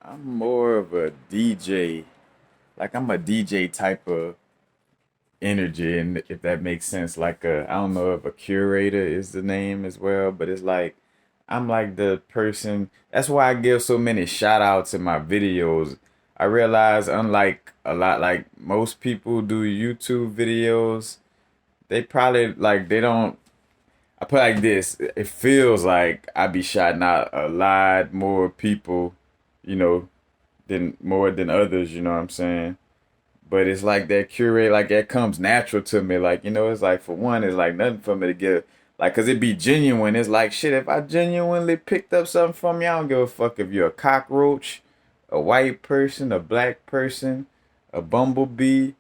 I'm more of a DJ. Like I'm a DJ type of energy, and if that makes sense, like I don't know if a curator is the name as well, but it's like I'm like the person. That's why I give so many shout outs in my videos. I realize, unlike a lot, like most people do YouTube videos, they probably like they don't. I put it like this: it feels like I be shouting out a lot more people, you know, than more than others. You know what I'm saying? But it's like that curate, like that comes natural to me. Like, it's like for one, it's like nothing for me to get, like, cause it be genuine. It's like shit. If I genuinely picked up something from you, I don't give a fuck if you're a cockroach, a white person, a black person, a bumblebee,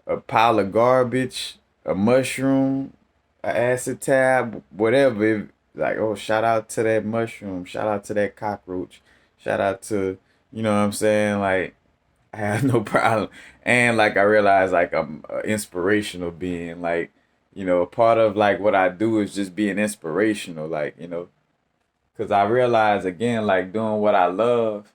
a pile of garbage, a mushroom, a acid tab, whatever. Like, oh, shout out to that mushroom, shout out to that cockroach, shout out to, you know what I'm saying? Like, I have no problem. And like I realize like I'm an inspirational being. Like, a part of like what I do is just being inspirational. Like, because I realize again, like doing what I love,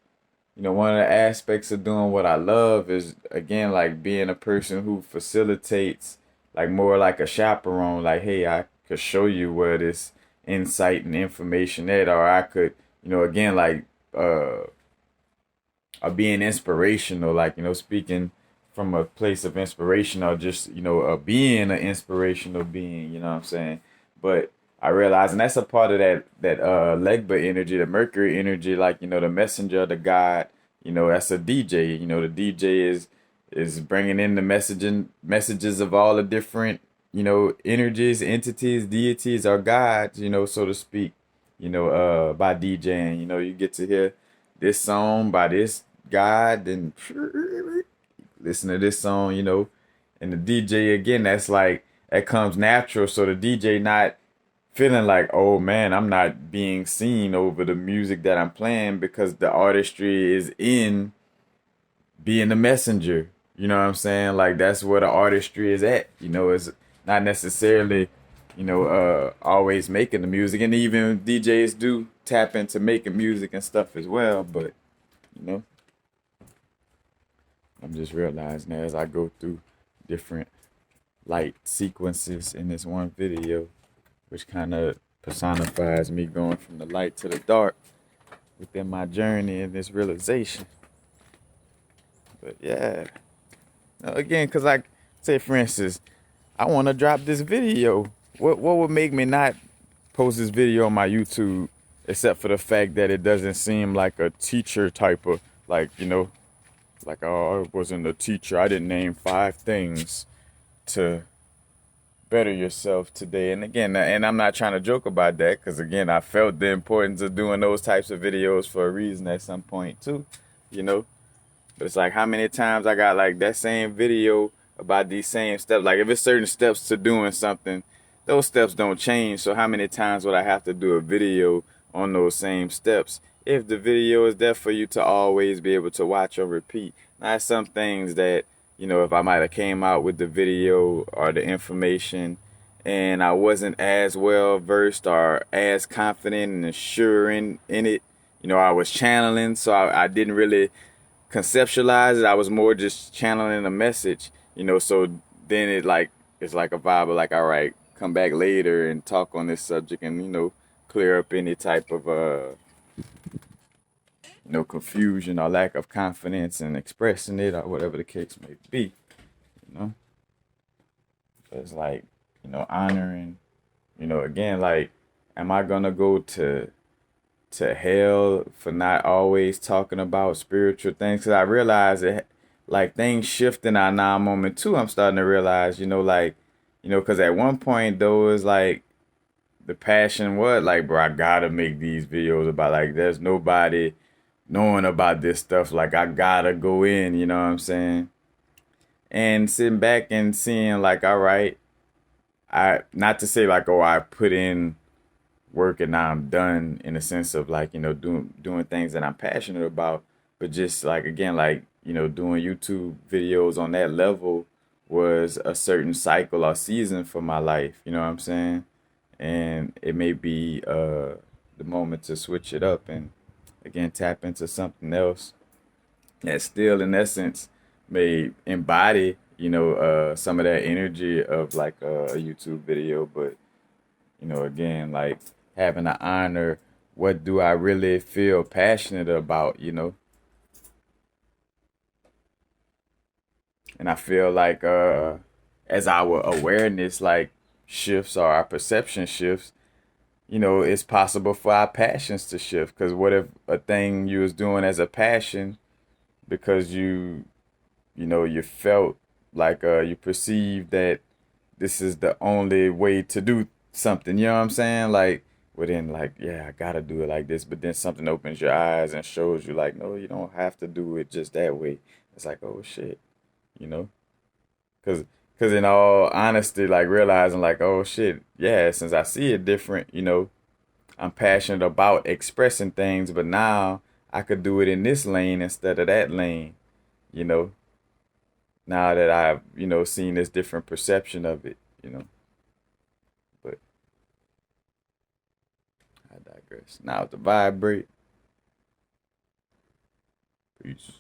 one of the aspects of doing what I love is again like being a person who facilitates like more like a chaperone. Like, hey, I could show you where this insight and information at, or I could, again like uh of being inspirational, like, speaking from a place of inspiration or just, being an inspirational being, you know what I'm saying? But I realize, and that's a part of that Legba energy, the Mercury energy, like, the messenger, the God, that's a DJ. The DJ is bringing in the messages of all the different, energies, entities, deities, or gods, so to speak, by DJing. You get to hear this song by this God, then listen to this song, and the DJ again, that's like that comes natural. So the DJ not feeling like, oh man, I'm not being seen over the music that I'm playing because the artistry is in being the messenger. You know what I'm saying? Like that's where the artistry is at. It's not necessarily, always making the music, and even DJs do tap into making music and stuff as well. But you know, I'm just realizing as I go through different light sequences in this one video, which kind of personifies me going from the light to the dark within my journey and this realization. But yeah, now, again, because like, say for instance, I want to drop this video. What would make me not post this video on my YouTube, except for the fact that it doesn't seem like a teacher type of, like, like, oh, I wasn't a teacher. I didn't name 5 things to better yourself today. And again, and I'm not trying to joke about that because, again, I felt the importance of doing those types of videos for a reason at some point, too, you know. But it's like how many times I got like that same video about these same steps. Like if it's certain steps to doing something, those steps don't change. So how many times would I have to do a video on those same steps if the video is there for you to always be able to watch or repeat? Not some things that, if I might have came out with the video or the information and I wasn't as well versed or as confident and sure in it, I was channeling, so I didn't really conceptualize it. I was more just channeling a message, so then it's like a vibe of like, all right, come back later and talk on this subject and, clear up any type of confusion or lack of confidence in expressing it or whatever the case may be, you know. It's like, honoring, again, like, am I gonna go to hell for not always talking about spiritual things? Because I realize that like things shift in our now moment too. I'm starting to realize, like, because at one point though, it's like the passion was like, bro, I gotta make these videos about, like, there's nobody knowing about this stuff. Like, I gotta go in, you know what I'm saying? And sitting back and seeing like, all right, I, not to say like, oh, I put in work and now I'm done, in a sense of like, doing things that I'm passionate about, but just like, again, like, doing YouTube videos on that level was a certain cycle or season for my life, you know what I'm saying? And it may be the moment to switch it up and again tap into something else that still in essence may embody, some of that energy of like a YouTube video, but again, like having to honor what do I really feel passionate about. And I feel like as our awareness like shifts or our perception shifts, it's possible for our passions to shift. Because what if a thing you was doing as a passion because you felt like you perceived that this is the only way to do something. You know what I'm saying? Like, well then, like, yeah, I gotta do it like this. But then something opens your eyes and shows you, like, no, you don't have to do it just that way. It's like, oh shit, you know? Cause, cause in all honesty, like realizing, like, oh shit, yeah, since I see it different, I'm passionate about expressing things, but now I could do it in this lane instead of that lane. You know, now that I've seen this different perception of it. But I digress. Now to vibrate. Peace.